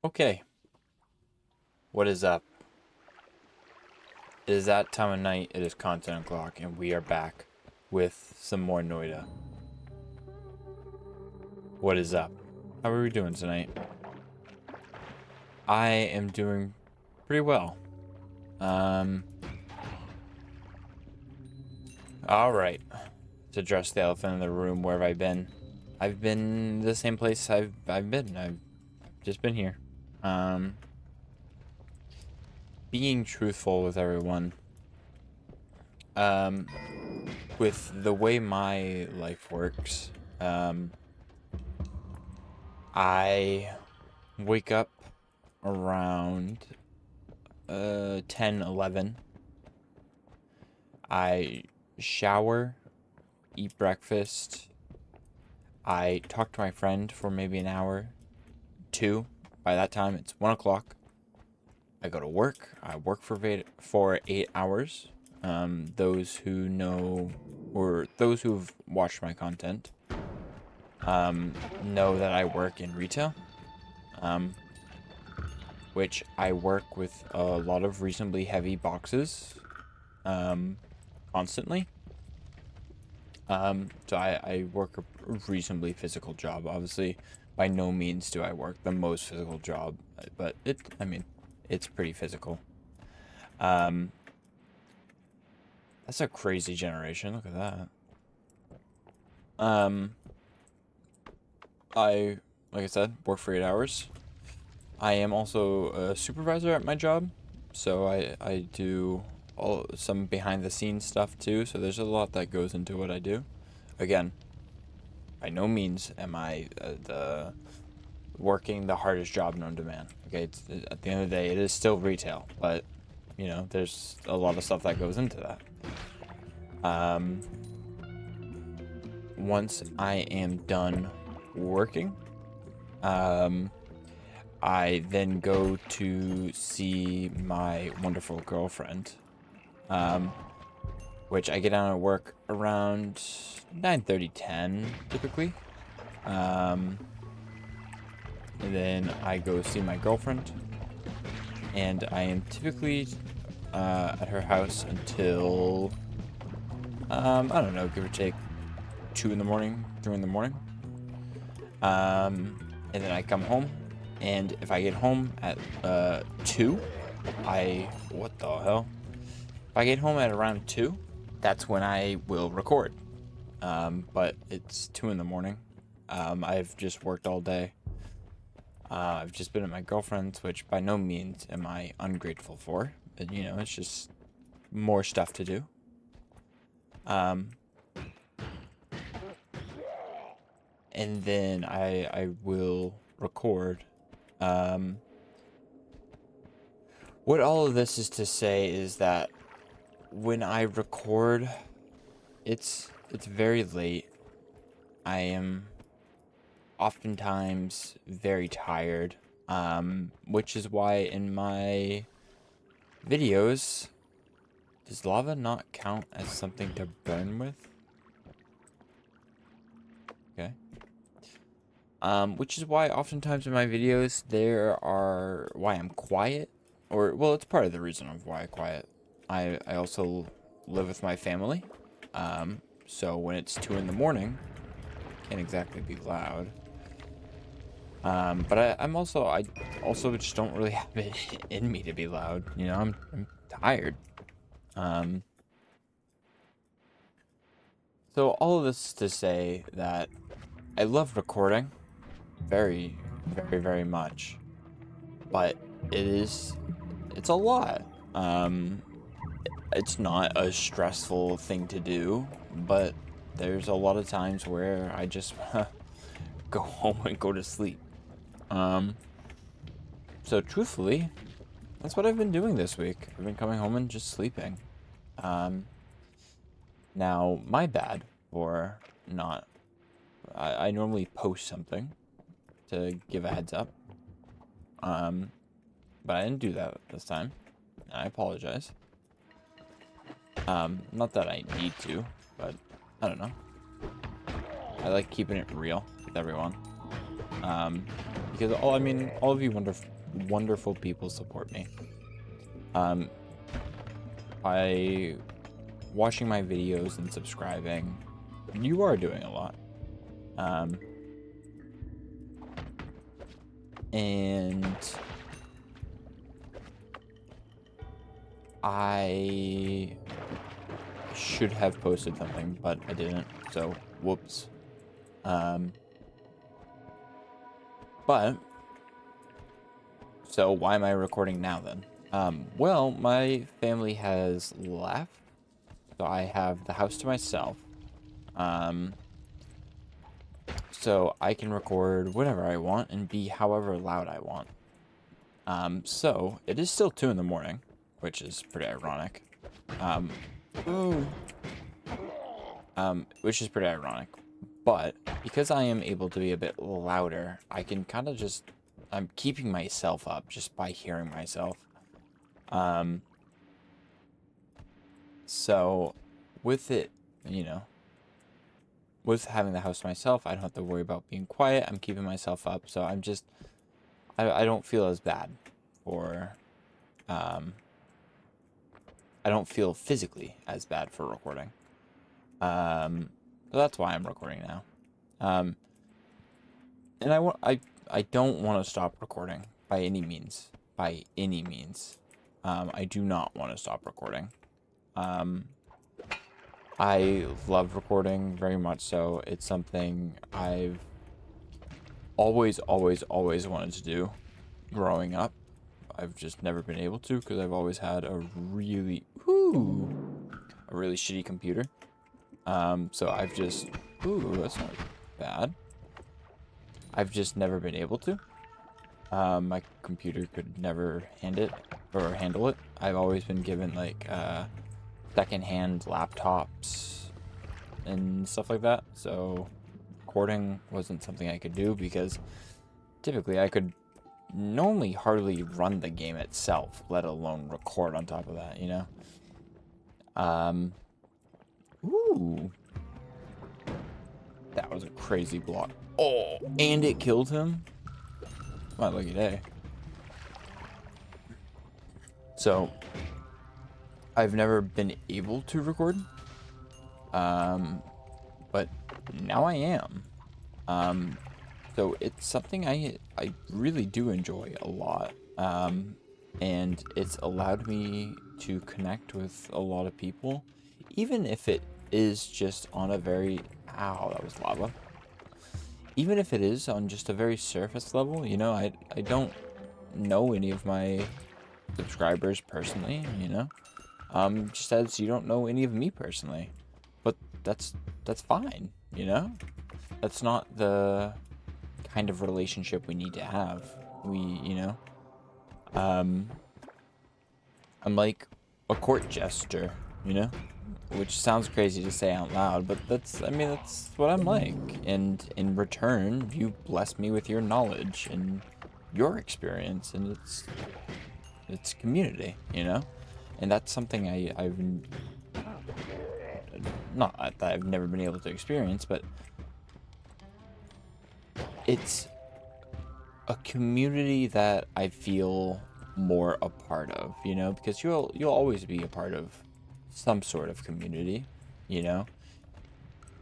Okay, what is up? It is that time of night, it is content o'clock, and we are back with some more Noita. What is up? How are we doing tonight? I am doing pretty well. Um, alright. To address the elephant in the room, where have I been? I've been the same place I've been. I've just been here. Um, being truthful with everyone. Um, with the way my life works, I wake up around 10, 11. I shower, eat breakfast. I talk to my friend for maybe an hour, two. By that time, it's 1 o'clock. I go to work. I work for 8 hours. Those who know, or those who've watched my content, know that I work in retail. Which I work with a lot of reasonably heavy boxes, constantly. So I work a reasonably physical job. Obviously, by no means do I work the most physical job, but I mean, it's pretty physical. That's a crazy generation. Look at that. Um, like I said, work for 8 hours. I am also a supervisor at my job, so I do some behind the scenes stuff too. So there's a lot that goes into what I do. Again, by no means am I the working the hardest job known to man. Okay, at the end of the day, it is still retail, but you know, there's a lot of stuff that goes into that. Once I am done working, I then go to see my wonderful girlfriend, which I get out of work around 9:30, 10 typically. And then I go see my girlfriend, and I am typically at her house until, I don't know, give or take 2 in the morning, 3 in the morning. And then I come home, and if I get home at 2, what the hell? If I get home at around 2, that's when I will record. But it's 2 in the morning. I've just worked all day. I've just been at my girlfriend's, which by no means am I ungrateful for. But, you know, it's just more stuff to do. And then I will record. What all of this is to say is that when I record, it's very late. I am oftentimes very tired, which is why in my videos, does lava not count as something to burn with? Okay. Which is why oftentimes in my videos why I'm quiet, or well, it's part of the reason of why I'm quiet. I also live with my family, so when it's 2 in the morning, can't exactly be loud. But I also just don't really have it in me to be loud. You know, I'm tired. So all of this to say that I love recording very, very, very much, but it's a lot. It's not a stressful thing to do, but there's a lot of times where I just go home and go to sleep. So truthfully, that's what I've been doing this week. I've been coming home and just sleeping. Now, my bad for not... I normally post something to give a heads up. But I didn't do that this time. I apologize. Not that I need to, but I don't know. I like keeping it real with everyone. Because all of you wonderful people support me. By watching my videos and subscribing, you are doing a lot. And I should have posted something, but I didn't, so whoops. But so why am I recording now then? Well, my family has left, so I have the house to myself. So I can record whatever I want and be however loud I want. So it is still 2 in the morning, which is pretty ironic. Which is pretty ironic. But because I am able to be a bit louder, I can kind of just, I'm keeping myself up just by hearing myself. So with it, you know, with having the house to myself, I don't have to worry about being quiet. I'm keeping myself up. So I'm just, I don't feel as bad for, I don't feel physically as bad for recording. So that's why I'm recording now. And I don't want to stop recording by any means. By any means. I do not want to stop recording. I love recording very much so. It's something I've always wanted to do growing up. I've just never been able to because I've always had a really shitty computer. So I've just, that's not bad. I've just never been able to. My computer could never handle it. I've always been given like secondhand laptops and stuff like that. So recording wasn't something I could do because typically I could normally hardly run the game itself, let alone record on top of that, you know? Ooh. That was a crazy block. Oh, and it killed him? My lucky day. So, I've never been able to record. But now I am. So it's something I really do enjoy a lot. And it's allowed me to connect with a lot of people, even if it is just on a very, ow, that was lava. Even if it is on just a very surface level, you know, I don't know any of my subscribers personally, you know, just as you don't know any of me personally, but that's fine, you know, that's not the kind of relationship we need to have. You know, I'm like a court jester, you know, which sounds crazy to say out loud, but that's what I'm like. And in return, you bless me with your knowledge and your experience, and it's community, you know, and that's something I've not that I've never been able to experience, but it's a community that I feel more a part of, you know, because you'll always be a part of some sort of community, you know,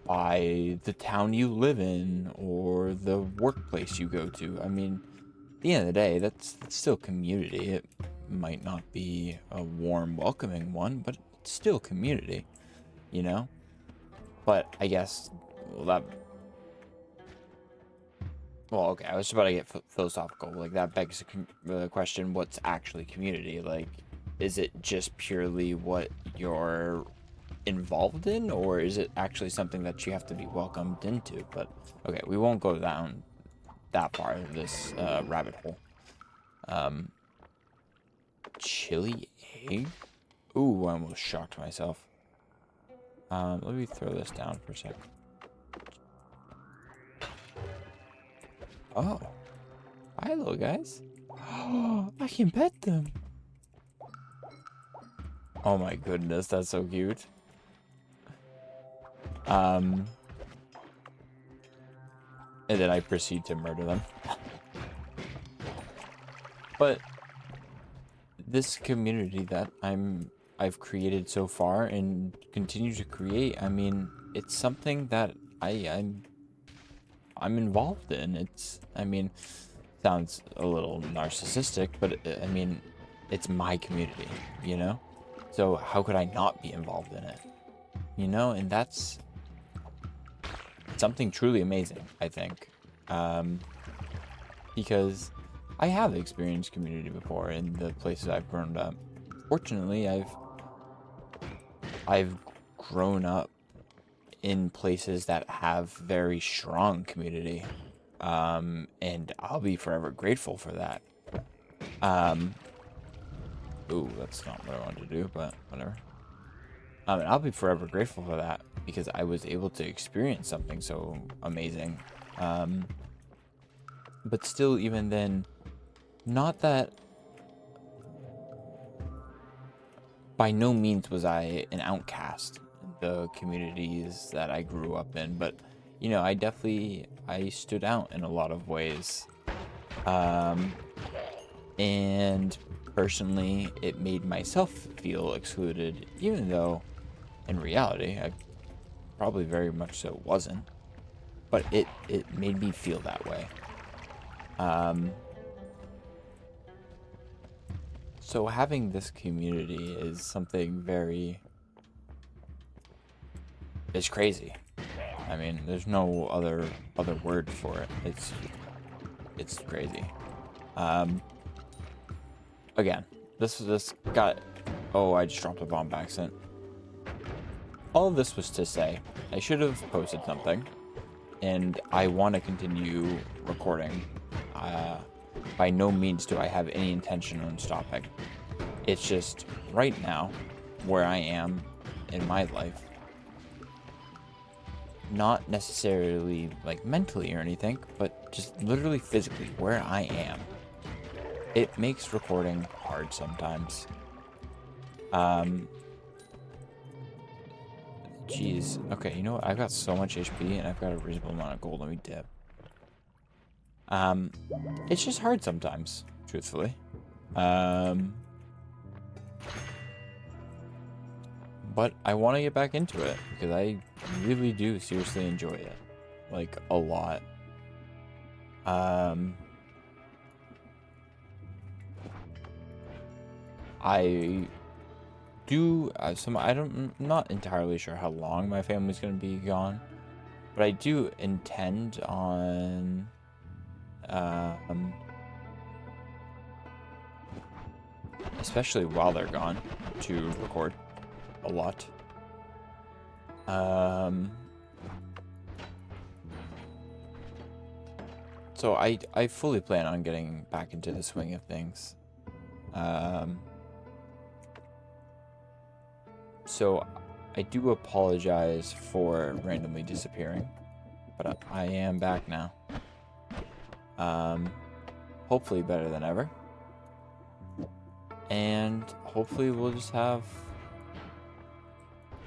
by the town you live in or the workplace you go to. I mean, at the end of the day, that's still community. It might not be a warm, welcoming one, but it's still community, you know. But I guess, well, okay, I was about to get philosophical. Like, that begs the question, what's actually community? Like, is it just purely what you're involved in, or is it actually something that you have to be welcomed into? But, okay, we won't go down that far of this rabbit hole. Chili egg? Ooh, I almost shocked myself. Let me throw this down for a sec. Oh. Hi, little guys. Oh, I can pet them. Oh my goodness, that's so cute. And then I proceed to murder them. But this community that I've created so far and continue to create, I mean, it's something that I'm involved in. I mean, sounds a little narcissistic, but I mean, it's my community, you know? So how could I not be involved in it? You know, and that's something truly amazing, I think. Because I have experienced community before in the places I've grown up. Fortunately, I've grown up in places that have very strong community. And I'll be forever grateful for that. Ooh, that's not what I wanted to do, but whatever. And I'll be forever grateful for that because I was able to experience something so amazing. But still, even then, not that by no means was I an outcast in the communities that I grew up in, but you know, I stood out in a lot of ways. And personally, it made myself feel excluded, even though in reality, I probably very much so wasn't. But it made me feel that way. So having this community is something it's crazy. I mean, there's no other word for it. It's crazy. Again, this got. Oh, I just dropped a bomb by accident. All of this was to say, I should have posted something, and I want to continue recording. By no means do I have any intention on stopping. It's just right now, where I am in my life, not necessarily like mentally or anything, but just literally physically where I am. It makes recording hard sometimes. Jeez. Okay, you know what? I've got so much HP and I've got a reasonable amount of gold. Let me dip. It's just hard sometimes, truthfully. But I want to get back into it because I really do seriously enjoy it. Like, a lot. I do I'm not entirely sure how long my family's going to be gone, but I do intend on especially while they're gone, to record a lot. So I fully plan on getting back into the swing of things. So I do apologize for randomly disappearing, but I am back now. Hopefully better than ever. And hopefully we'll just have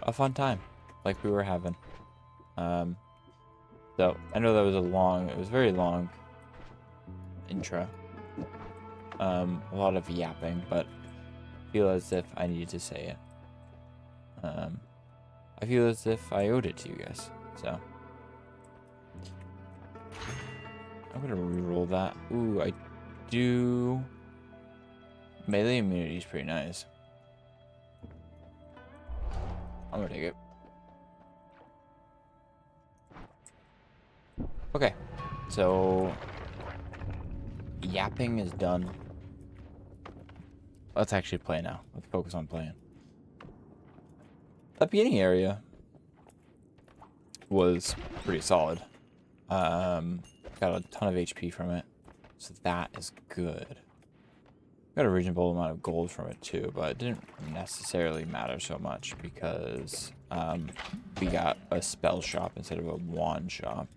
a fun time like we were having. So I know that was it was very long intro. A lot of yapping, but I feel as if I needed to say it. I feel as if I owed it to you guys, so I'm gonna re-roll that. Ooh, I do. Melee immunity is pretty nice. I'm gonna take it. Okay, so yapping is done. Let's actually play now. Let's focus on playing. That beginning area was pretty solid. Got a ton of HP from it, so that is good. Got a reasonable amount of gold from it too, but it didn't necessarily matter so much because we got a spell shop instead of a wand shop.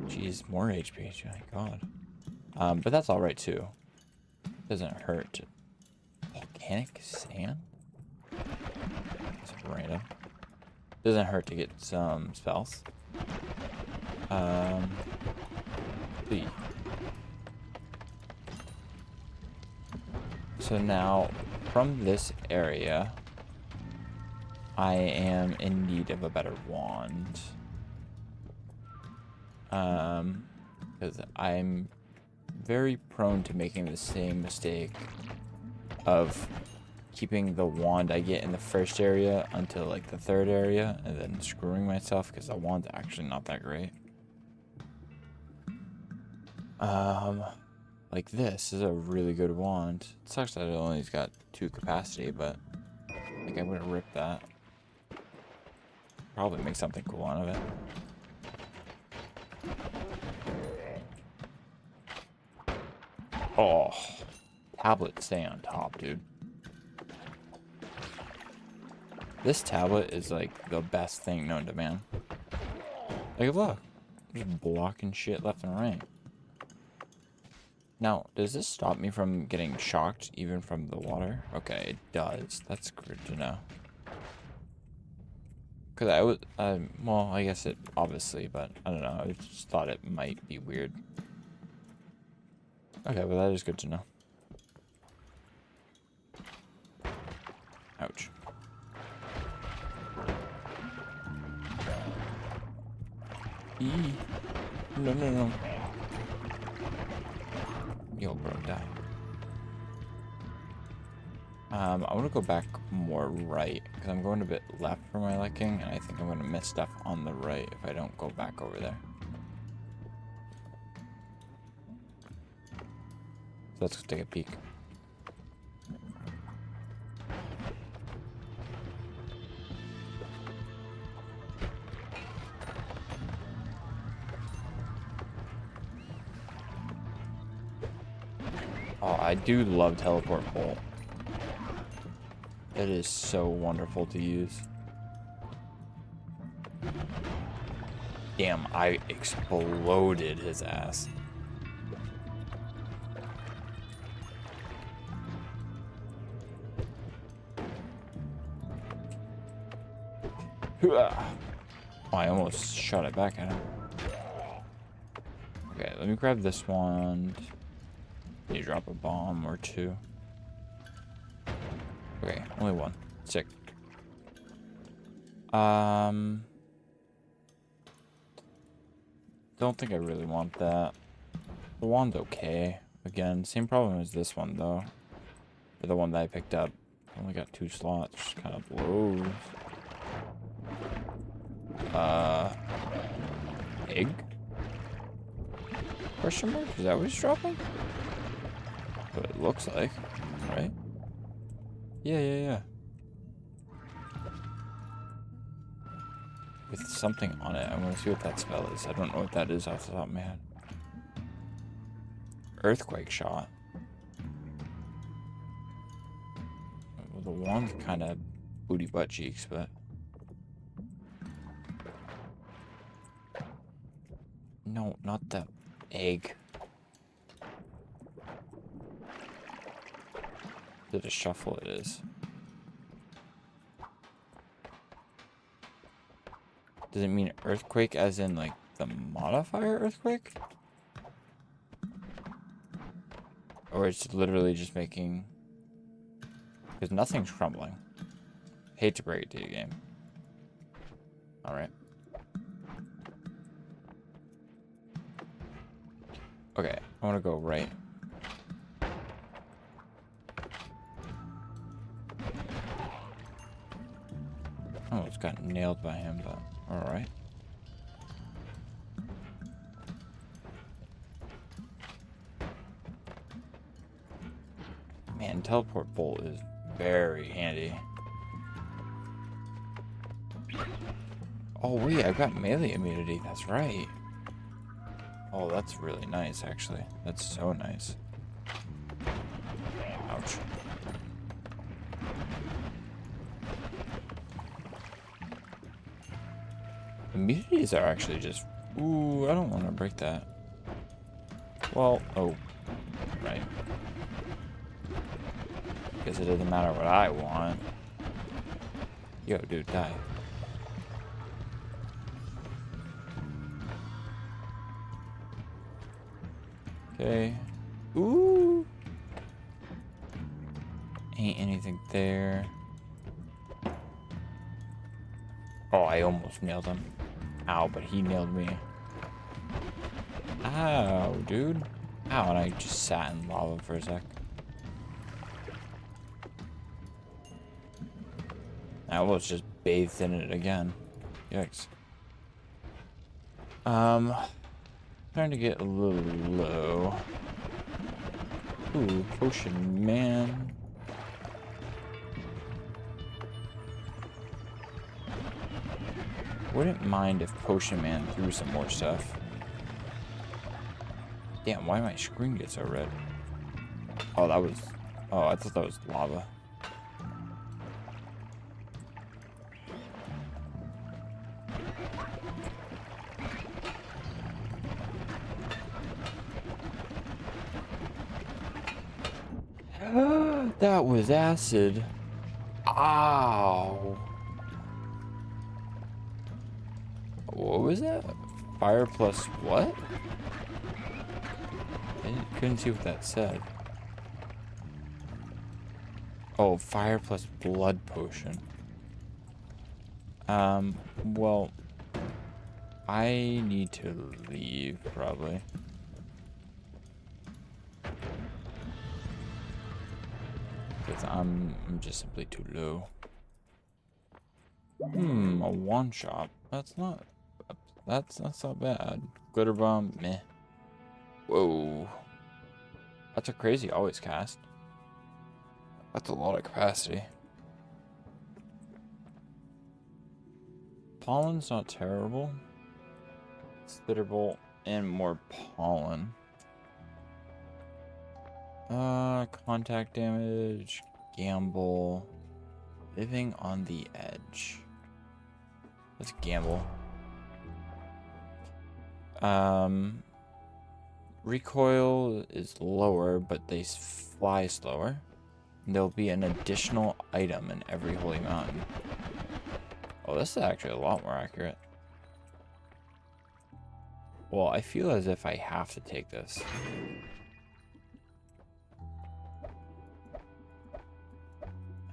Jeez, more HP, my god. But that's alright too. Doesn't hurt. Volcanic sand? It's random. Doesn't hurt to get some spells. B. So now, from this area, I am in need of a better wand. Because I'm very prone to making the same mistake of keeping the wand I get in the first area until like the third area and then screwing myself because the wand's actually not that great. Like this is a really good wand. It sucks that it only's got 2 capacity, but like I'm gonna rip that. Probably make something cool out of it. Oh, tablet stay on top, dude. This tablet is like the best thing known to man. Like, look, just blocking shit left and right. Now, does this stop me from getting shocked even from the water? Okay, it does. That's good to know. Because I was, well, I guess it obviously, but I don't know. I just thought it might be weird. Okay, well, that is good to know. Ouch. Eee. No, no, no. Yo, bro, die. I want to go back more right, because I'm going a bit left for my liking, and I think I'm going to miss stuff on the right if I don't go back over there. So let's take a peek. Oh, I do love Teleport Bolt. It is so wonderful to use. Damn, I exploded his ass. Oh, I almost shot it back at him. Okay, let me grab this one. You drop a bomb or 2. Okay, only 1. Sick. Don't think I really want that. The wand's okay. Again, same problem as this one though. Or the one that I picked up. Only got 2 slots. Kind of blows. Egg? Question mark? Is that what he's dropping? What it looks like, right? Yeah. With something on it. I'm gonna see what that spell is. I don't know what that is off the top of my head. Earthquake shot. Well, the wand's kind of booty butt cheeks, but no, not the egg. Did a shuffle it is. Does it mean earthquake as in like the modifier earthquake? Or it's literally just making... Because nothing's crumbling. Hate to break it to you, game. Alright. Okay, I want to go right. Almost got nailed by him, but alright. Man, teleport bolt is very handy. Oh wait, I've got melee immunity, that's right. Oh, that's really nice actually. That's so nice. Ouch. Immunities are actually just... Ooh, I don't want to break that. Well, oh, right. Guess it doesn't matter what I want. Yo, dude, die. Okay. Ooh. Ain't anything there. Oh, I almost nailed him. Ow, but he nailed me. Ow, dude. Ow, and I just sat in lava for a sec. I was just bathed in it again. Yikes. Trying to get a little low. Ooh, potion man. Wouldn't mind if Potion Man threw some more stuff. Damn, why my screen get so red? Oh, that was... Oh, I thought that was lava. That was acid. Ow. What was that? Fire plus what? I couldn't see what that said. Oh, fire plus blood potion. Well, I need to leave, probably. Because I'm just simply too low. A one shot. That's not bad. Glitter bomb, meh. Whoa. That's a crazy always cast. That's a lot of capacity. Pollen's not terrible. Spitterbolt and more pollen. Contact damage, gamble, living on the edge. Let's gamble. Recoil is lower, but they fly slower. There'll be an additional item in every holy mountain. Oh, this is actually a lot more accurate. Well, I feel as if I have to take this.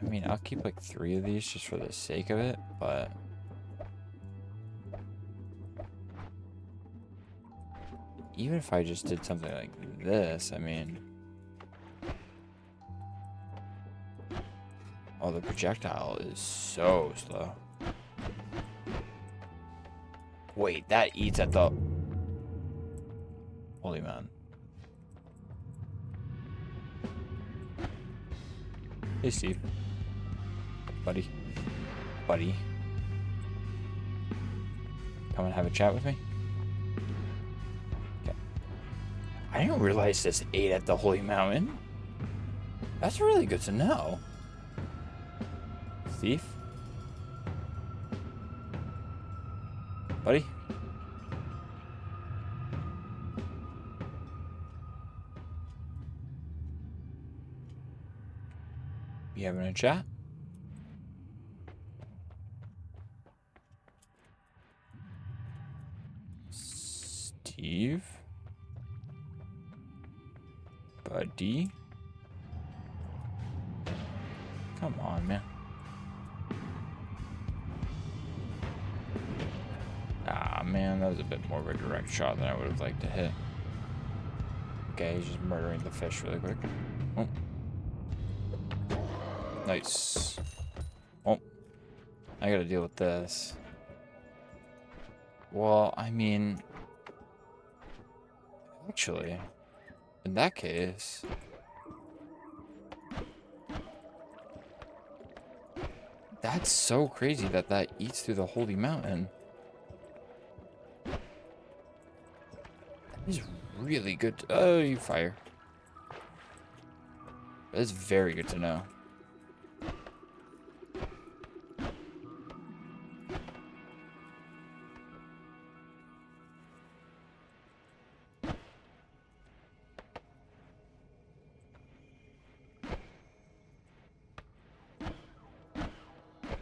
I mean, I'll keep like 3 of these just for the sake of it, but... Even if I just did something like this, I mean... Oh, the projectile is so slow. Wait, that eats at the... Holy man. Hey, Steve. Buddy. Buddy. Come and have a chat with me? Okay. I didn't realize this ate at the Holy Mountain. That's really good to know. Steve? Buddy? You having a chat? Steve? Buddy? Come on, man. Ah, man, that was a bit more of a direct shot than I would have liked to hit. Okay, he's just murdering the fish really quick. Oh. Nice. Oh. I gotta deal with this. Well, I mean... Actually, in that case... That's so crazy that that eats through the Holy Mountain. That is really good. Oh, you fire. That is very good to know.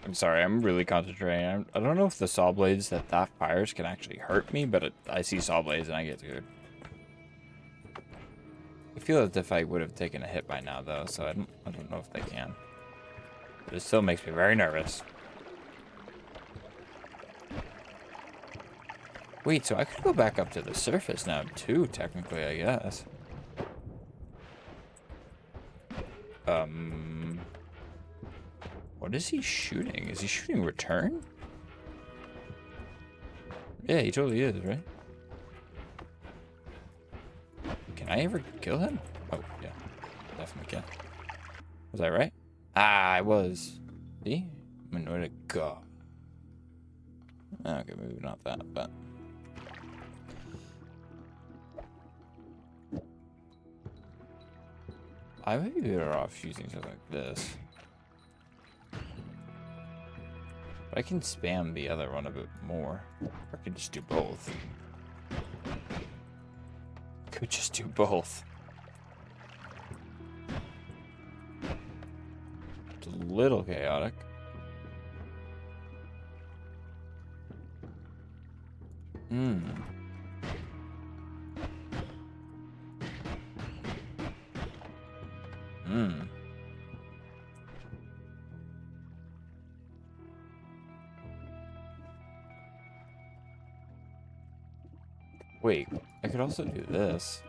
I'm sorry, I'm really concentrating. I don't know if the saw blades that fires can actually hurt me, but I see saw blades and I get scared. feel as if I would have taken a hit by now, though, so I don't know if they can. But it still makes me very nervous. Wait, so I could go back up to the surface now, too, technically, I guess. What is he shooting? Is he shooting return? Yeah, he totally is, right? Can I ever kill him? Oh, yeah. Definitely can. Was I right? Ah, I was. See? I'm going to go. Okay, maybe not that, but... I might be better off using something like this. But I can spam the other one a bit more. Or I could just do both. Could just do both. It's a little chaotic. Wait, I could also do this.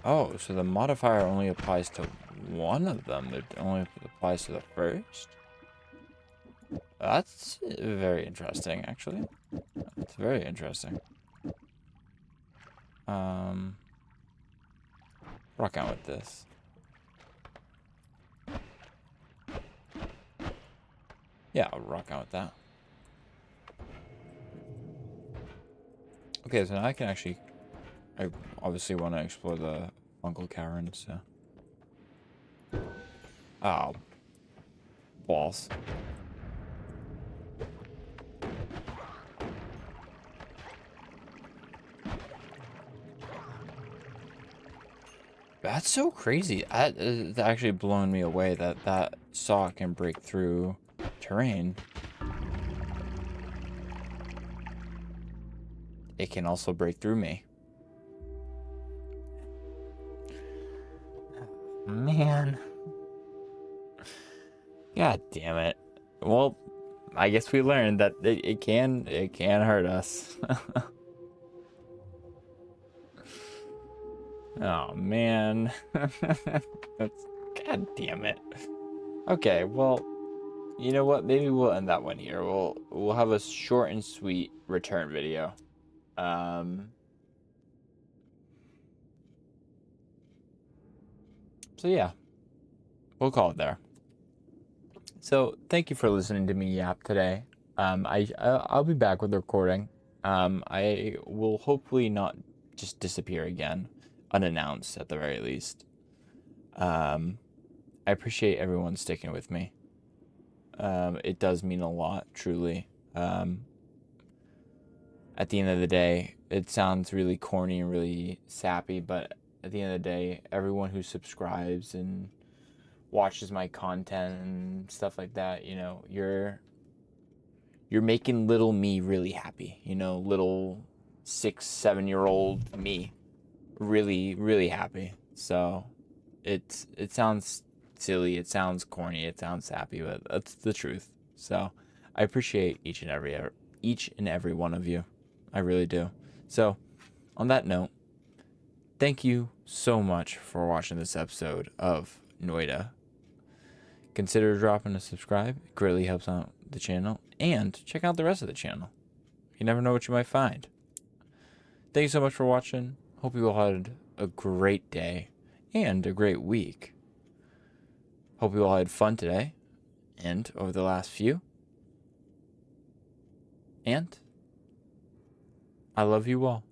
Oh, so the modifier only applies to one of them. It only applies to the first? That's very interesting, actually. That's very interesting. Rock out with this. Yeah, I'll rock out with that. Okay, so now I can actually... I obviously want to explore the Uncle Karen, so... Oh. Balls. That's so crazy. It's actually blown me away that that saw can break through terrain. It can also break through me. Man. God damn it. Well, I guess we learned that it can hurt us. Oh man. That's, God damn it. Okay, well, you know what? Maybe we'll end that one here. We'll have a short and sweet return video. So yeah, we'll call it there. So thank you for listening to me yap today. I'll be back with the recording. I will hopefully not just disappear again, unannounced at the very least. I appreciate everyone sticking with me. It does mean a lot, truly. At the end of the day, it sounds really corny and really sappy, but at the end of the day, everyone who subscribes and watches my content and stuff like that, you know, you're making little me really happy, you know, little 6-7-year-old me really, really happy. So it sounds silly, it sounds corny, it sounds sappy, but that's the truth. So I appreciate each and every one of you. I really do. So on that note, thank you so much for watching this episode of Noita. Consider dropping a subscribe. It greatly helps out the channel. And check out the rest of the channel. You never know what you might find. Thank you so much for watching. Hope you all had a great day and a great week. Hope you all had fun today and over the last few. And I love you all.